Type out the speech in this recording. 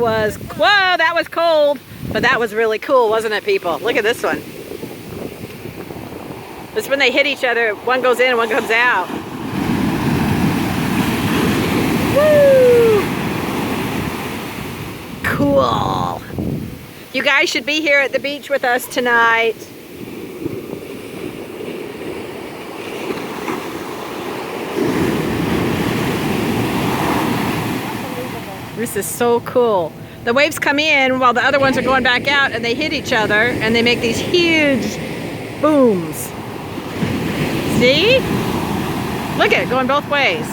whoa, that was cold. But that was really cool, wasn't it, people? Look at this one. This is when they hit each other. One goes in and one comes out. Woo! Cool. You guys should be here at the beach with us tonight. This is so cool. The waves come in while the other ones are going back out, and they hit each other and they make these huge booms. See? Look at it going both ways.